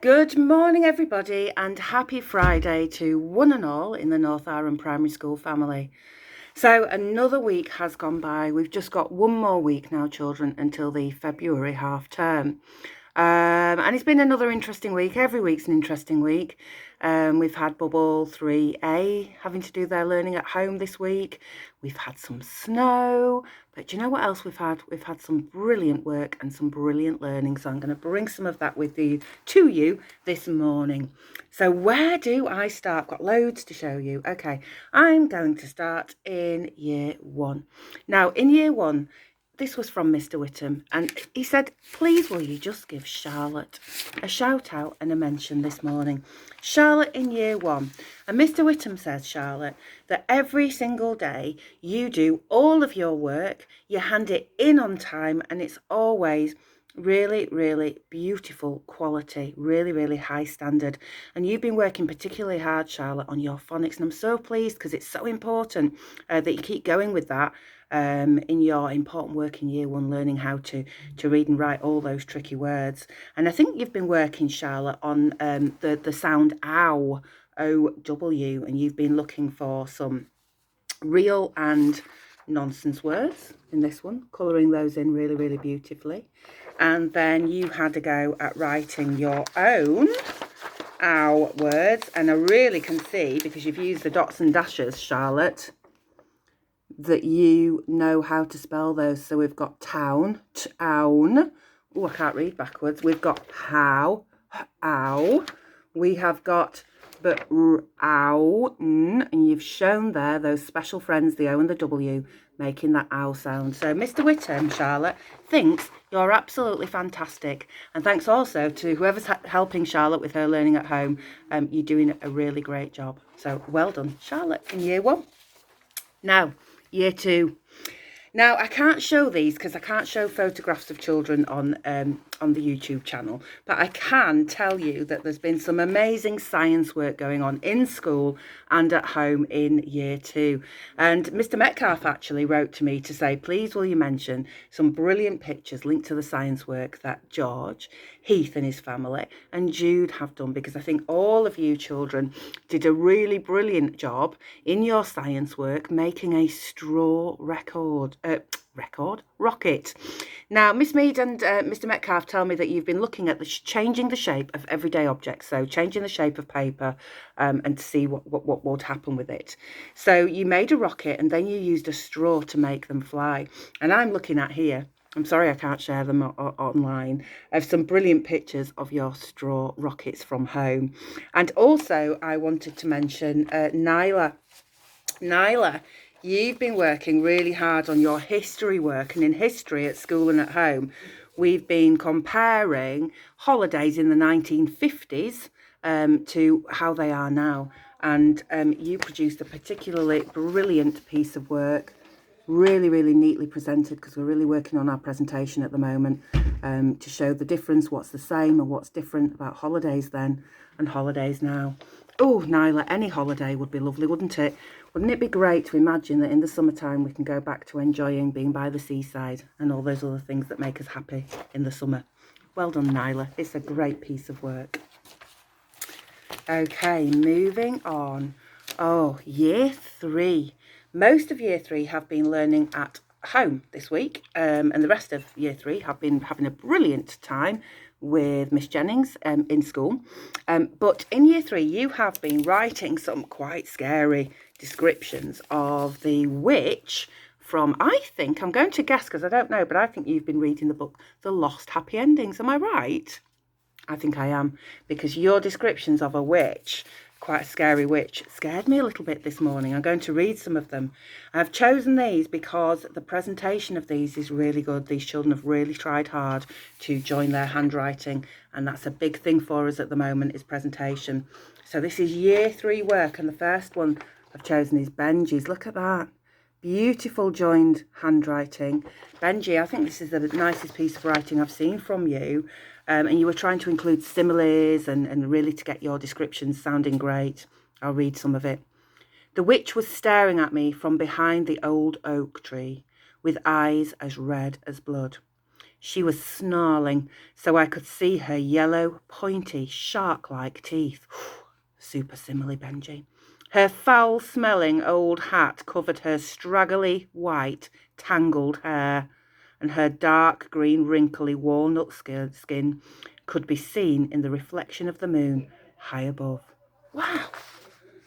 Good morning, everybody, and happy Friday to one and all in the Northowram Primary School family. So another week has gone by. We've just got one more week now, children, until the February half term. And it's been another interesting week. Every week's an interesting week. We've had Bubble 3A having to do their learning at home this week. We've had some snow. But do you know what else we've had? We've had some brilliant work and some brilliant learning. So I'm going to bring some of that with you to you this morning. So where do I start? I've got loads to show you. Okay, I'm going to start in year one. Now, in year one, this was from Mr. Whittam, and he said, please will you just give Charlotte a shout out and a mention this morning. Charlotte in year one. And Mr. Whittam says, Charlotte, that every single day you do all of your work, you hand it in on time, and it's always really, really beautiful quality, really, really high standard. And you've been working particularly hard, Charlotte, on your phonics, and I'm so pleased because it's so important that you keep going with that in your important work in year one, learning how to read and write all those tricky words. And I think you've been working, Charlotte, on the sound ow, O-W, and you've been looking for some real and nonsense words in this one, colouring those in really, really beautifully. And then you had a go at writing your own ow words, and I really can see, because you've used the dots and dashes, Charlotte, that you know how to spell those. So we've got town, town. Oh, I can't read backwards. We've got how, ow. We have got but ow, and you've shown there those special friends, the O and the W, making that ow sound. So Mr. Whittam, Charlotte, thinks you're absolutely fantastic. And thanks also to whoever's helping Charlotte with her learning at home. You're doing a really great job. So well done, Charlotte, in year one. Now, year two. Now, I can't show these because I can't show photographs of children on the YouTube channel, but I can tell you that there's been some amazing science work going on in school and at home in year two. And Mr. Metcalf actually wrote to me to say, please will you mention some brilliant pictures linked to the science work that George, Heath and his family and Jude have done, because I think all of you children did a really brilliant job in your science work making a straw rocket. Now, Miss Mead and Mr. Metcalf tell me that you've been looking at changing the shape of everyday objects, so changing the shape of paper and to see what would happen with it. So you made a rocket and then you used a straw to make them fly. And I'm looking at here, I'm sorry I can't share them online, of some brilliant pictures of your straw rockets from home. And also I wanted to mention Nyla. Nyla, you've been working really hard on your history work, and in history at school and at home, we've been comparing holidays in the 1950s to how they are now. And you produced a particularly brilliant piece of work, really, really neatly presented, because we're really working on our presentation at the moment to show the difference, what's the same and what's different about holidays then and holidays now. Oh, Nyla, any holiday would be lovely, wouldn't it? Wouldn't it be great to imagine that in the summertime we can go back to enjoying being by the seaside and all those other things that make us happy in the summer? Well done, Nyla. It's a great piece of work. Okay, moving on. Oh, year three. Most of year three have been learning at home this week, and the rest of year three have been having a brilliant time with Miss Jennings in school. But in year three, you have been writing some quite scary descriptions of the witch from, I think, I'm going to guess because I don't know, but I think you've been reading the book, The Lost Happy Endings. Am I right? I think I am, because your descriptions of a witch, quite a scary witch, scared me a little bit this morning. I'm going to read some of them. I've chosen these because the presentation of these is really good. These children have really tried hard to join their handwriting, and that's a big thing for us at the moment, is presentation. So this is year three work, and the first one I've chosen is Benji's. Look at that. Beautiful joined handwriting. Benji, I think this is the nicest piece of writing I've seen from you. And you were trying to include similes and really to get your descriptions sounding great. I'll read some of it. The witch was staring at me from behind the old oak tree with eyes as red as blood. She was snarling, so I could see her yellow, pointy, shark-like teeth. Super simile, Benji. Her foul-smelling old hat covered her straggly, white, tangled hair, and her dark green, wrinkly walnut skin could be seen in the reflection of the moon high above. Wow,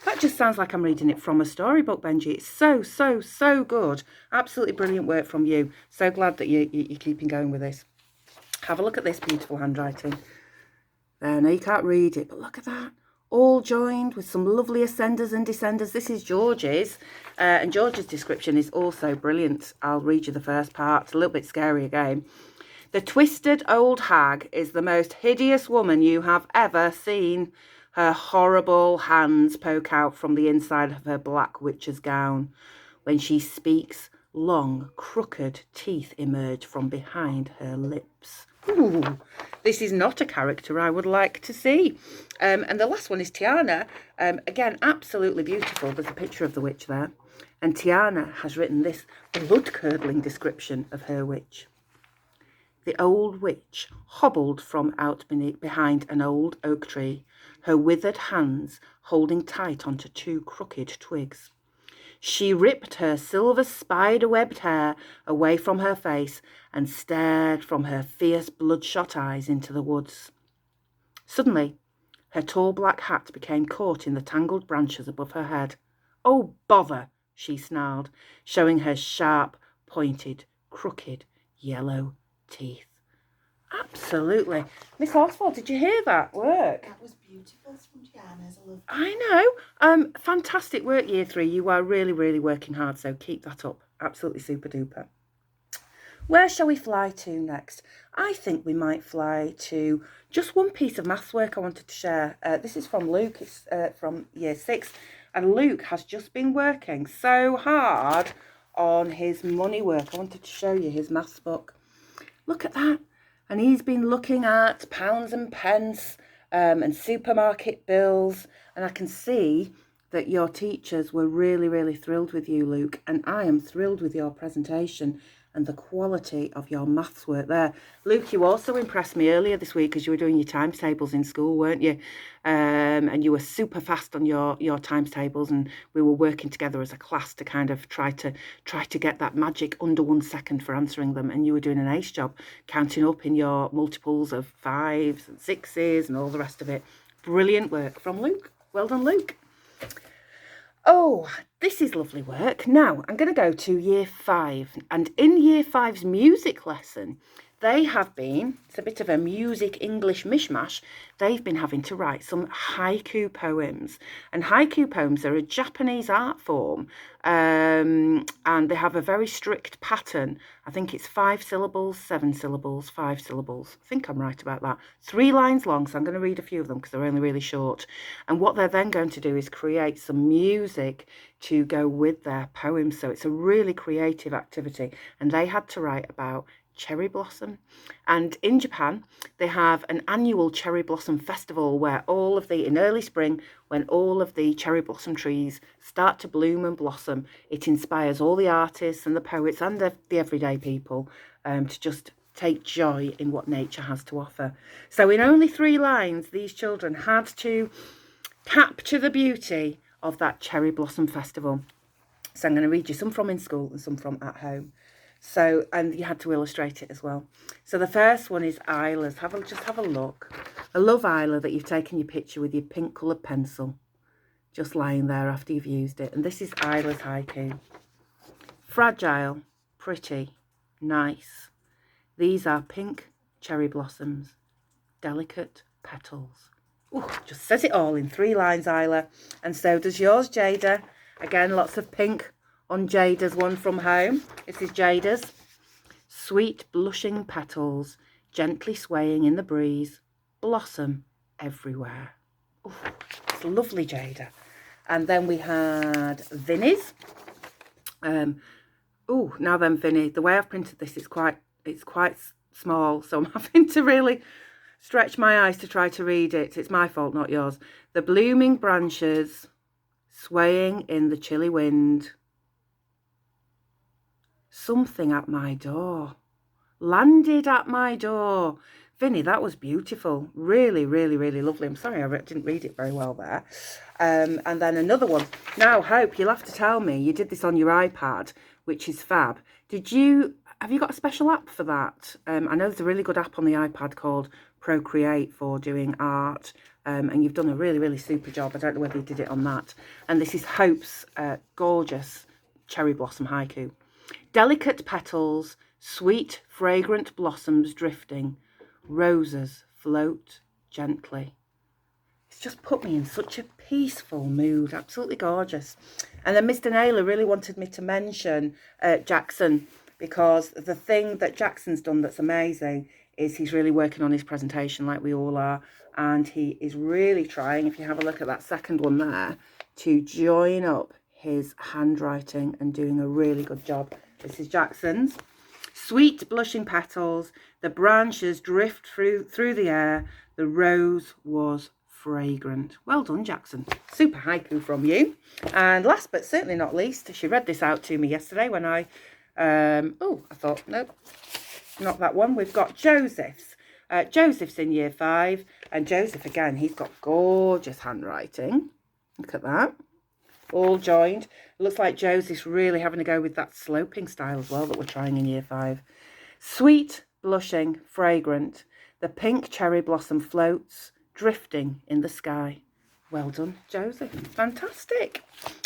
that just sounds like I'm reading it from a storybook, Benji. It's so, so, so good. Absolutely brilliant work from you. So glad that you're keeping going with this. Have a look at this beautiful handwriting. There, now you can't read it, but look at that. All joined with some lovely ascenders and descenders. This is George's, and George's description is also brilliant. I'll read you the first part. It's a little bit scary again. The twisted old hag is the most hideous woman you have ever seen. Her horrible hands poke out from the inside of her black witch's gown. When she speaks, long, crooked teeth emerge from behind her lips. Ooh, this is not a character I would like to see. And the last one is Tiana. Again, absolutely beautiful. There's a picture of the witch there. And Tiana has written this blood-curdling description of her witch. The old witch hobbled from out behind an old oak tree, her withered hands holding tight onto two crooked twigs. She ripped her silver spider-webbed hair away from her face and stared from her fierce bloodshot eyes into the woods. Suddenly, her tall black hat became caught in the tangled branches above her head. "Oh, bother!" she snarled, showing her sharp, pointed, crooked, yellow teeth. Absolutely. Miss Horsford, did you hear that work? That was beautiful from Tiana's. I love that. I know. Fantastic work, Year 3. You are really, really working hard, so keep that up. Absolutely super duper. Where shall we fly to next? I think we might fly to just one piece of maths work I wanted to share. This is from Luke. It's from Year 6. And Luke has just been working so hard on his money work. I wanted to show you his maths book. Look at that. And he's been looking at pounds and pence and supermarket bills. And I can see that your teachers were really, really thrilled with you, Luke. And I am thrilled with your presentation and the quality of your maths work there. Luke, you also impressed me earlier this week as you were doing your times tables in school, weren't you? And you were super fast on your times tables, and we were working together as a class to kind of try to get that magic under 1 second for answering them. And you were doing an ace job, counting up in your multiples of 5s and 6s and all the rest of it. Brilliant work from Luke. Well done, Luke. Oh, this is lovely work. Now, I'm going to go to Year 5. And in Year 5's music lesson, they have been, it's a bit of a music English mishmash, they've been having to write some haiku poems. And haiku poems are a Japanese art form, and they have a very strict pattern. I think it's 5 syllables, 7 syllables, 5 syllables. I think I'm right about that. 3 lines long, so I'm going to read a few of them because they're only really short. And what they're then going to do is create some music to go with their poems. So it's a really creative activity. And they had to write about cherry blossom. And in Japan, they have an annual cherry blossom festival where in early spring, when all of the cherry blossom trees start to bloom and blossom, it inspires all the artists and the poets and the everyday people to just take joy in what nature has to offer. So in only 3 lines, these children had to capture the beauty of that cherry blossom festival. So I'm going to read you some from in school and some from at home. So, and you had to illustrate it as well. So the first one is Isla's. Just have a look. I love Isla that you've taken your picture with your pink coloured pencil, just lying there after you've used it. And this is Isla's haiku. Fragile, pretty, nice. These are pink cherry blossoms, delicate petals. Ooh, just says it all in 3 lines, Isla. And so does yours, Jada. Again, lots of pink on Jada's one from home. This is Jada's. Sweet blushing petals, gently swaying in the breeze, blossom everywhere. Ooh, it's lovely, Jada. And then we had Vinny's. Now then, Vinny, the way I've printed this, it's quite small, so I'm having to really stretch my eyes to try to read it. It's my fault, not yours. The blooming branches swaying in the chilly wind. Something at my door. landed at my door. Vinny, that was beautiful. Really, really, really lovely. I'm sorry I didn't read it very well there. And then another one. Now, Hope, you'll have to tell me. You did this on your iPad, which is fab. Have you got a special app for that? I know there's a really good app on the iPad called Procreate for doing art. And you've done a really, really super job. I don't know whether you did it on that. And this is Hope's gorgeous cherry blossom haiku. Delicate petals, sweet, fragrant blossoms drifting, roses float gently. It's just put me in such a peaceful mood. Absolutely gorgeous. And then Mr. Naylor really wanted me to mention Jackson, because the thing that Jackson's done that's amazing is he's really working on his presentation like we all are. And he is really trying, if you have a look at that second one there, to join up his handwriting and doing a really good job. This is Jackson's. Sweet blushing petals, the branches drift through the air, the rose was fragrant. Well done, Jackson. Super haiku from you. And last but certainly not least, she read this out to me yesterday when I thought, nope, not that one. We've got Joseph's. Joseph's in year 5, and Joseph, again, he's got gorgeous handwriting. Look at that. All joined. Looks like Joseph's really having to go with that sloping style as well that we're trying in year 5. Sweet, blushing, fragrant. The pink cherry blossom floats, drifting in the sky. Well done, Joseph. Fantastic.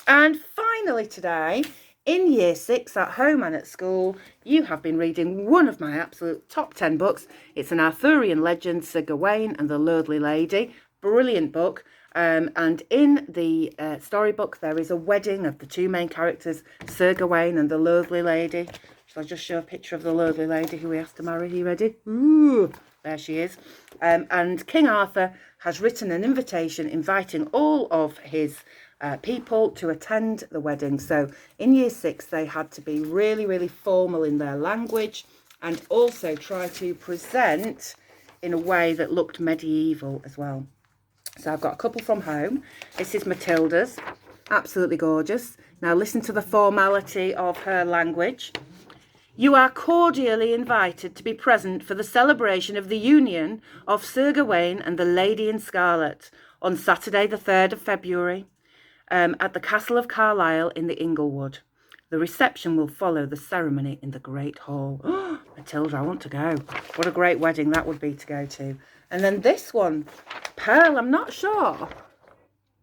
And finally today, in year 6 at home and at school, you have been reading one of my absolute top 10 books. It's an Arthurian legend, Sir Gawain and the Lordly Lady. Brilliant book. And in the storybook, there is a wedding of the two main characters, Sir Gawain and the Lordly Lady. Shall I just show a picture of the Lordly Lady who he has to marry? Are you ready? Ooh, there she is. And King Arthur has written an invitation inviting all of his people to attend the wedding. So in year 6, they had to be really, really formal in their language and also try to present in a way that looked medieval as well. So I've got a couple from home. This is Matilda's. Absolutely gorgeous. Now listen to the formality of her language. You are cordially invited to be present for the celebration of the union of Sir Gawain and the Lady in Scarlet on Saturday the 3rd of February at the Castle of Carlisle in the Inglewood. The reception will follow the ceremony in the Great Hall. Oh, Matilda, I want to go. What a great wedding that would be to go to. And then this one, Pearl, I'm not sure.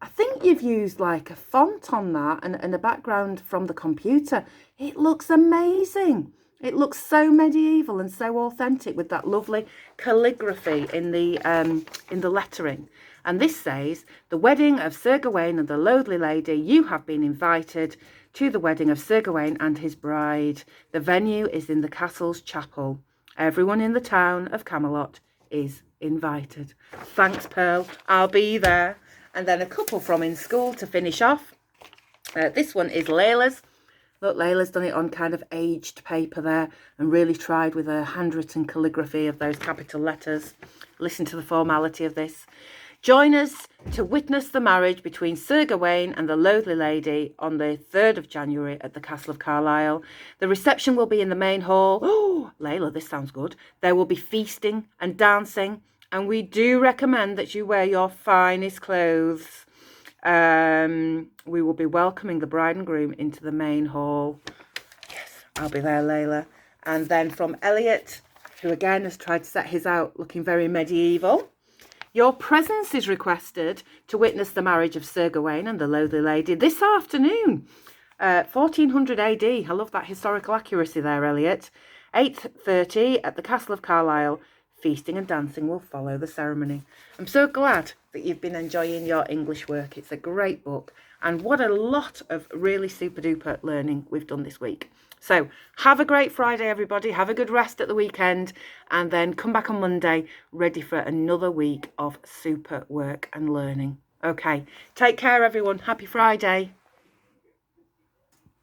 I think you've used like a font on that and a background from the computer. It looks amazing. It looks so medieval and so authentic with that lovely calligraphy in the lettering. And this says, the wedding of Sir Gawain and the Lordly Lady, you have been invited to the wedding of Sir Gawain and his bride. The venue is in the castle's chapel. Everyone in the town of Camelot is invited. Thanks, Pearl. I'll be there. And then a couple from in school to finish off. This one is Layla's. Look, Layla's done it on kind of aged paper there and really tried with her handwritten calligraphy of those capital letters. Listen to the formality of this. Join us to witness the marriage between Sir Gawain and the Lordly Lady on the 3rd of January at the Castle of Carlisle. The reception will be in the main hall. Oh, Layla, this sounds good. There will be feasting and dancing, and we do recommend that you wear your finest clothes. We will be welcoming the bride and groom into the main hall. Yes, I'll be there, Layla. And then from Elliot, who again has tried to set his out looking very medieval. Your presence is requested to witness the marriage of Sir Gawain and the Lordly Lady this afternoon, 1400 AD. I love that historical accuracy there, Elliot. 8:30 at the Castle of Carlisle. Feasting and dancing will follow the ceremony. I'm so glad that you've been enjoying your English work. It's a great book. And what a lot of really super duper learning we've done this week. So have a great Friday, everybody. Have a good rest at the weekend. And then come back on Monday ready for another week of super work and learning. Okay, take care, everyone. Happy Friday.